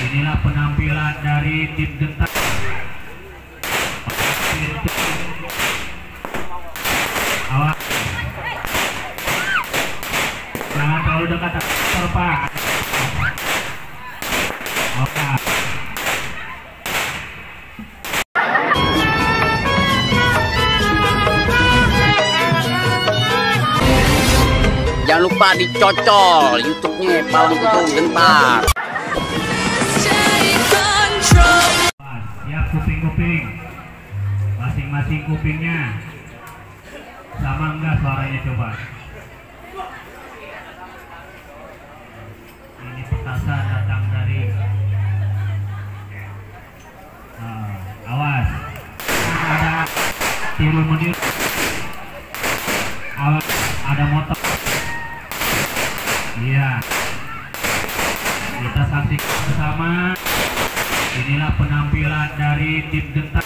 Inilah penampilan dari tim Gentang. Awas, jangan terlalu dekat Pak. Oke. Jangan lupa dicocol YouTube-nya Palang Kutu Gentar. Siap kuping-kuping, masing-masing kupingnya sama enggak suaranya, coba. Ini petasan datang dari awas, ada tiru menir, awas, ada motor. Iya, kita saksikan bersama. Inilah penampilan dari tim Gentang.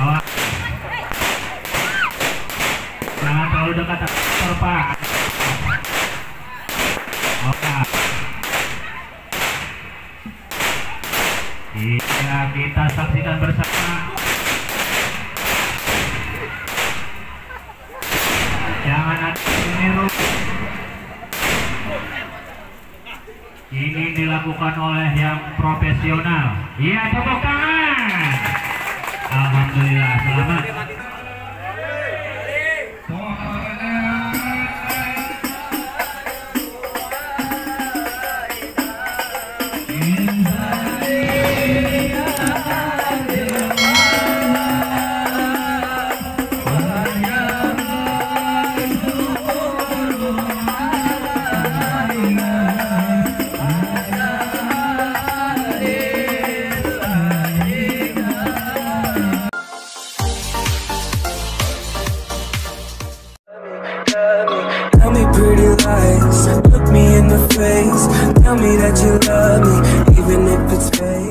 Awas, jangan terlalu dekat Pak. Oke. Iya, kita saksikan bersama. Jangan ada meniru. Ini dilakukan oleh yang profesional. Iya, tepuk tangan. Alhamdulillah, selamat. Tell me pretty lies, look me in the face. Tell me that you love me, even if it's fake.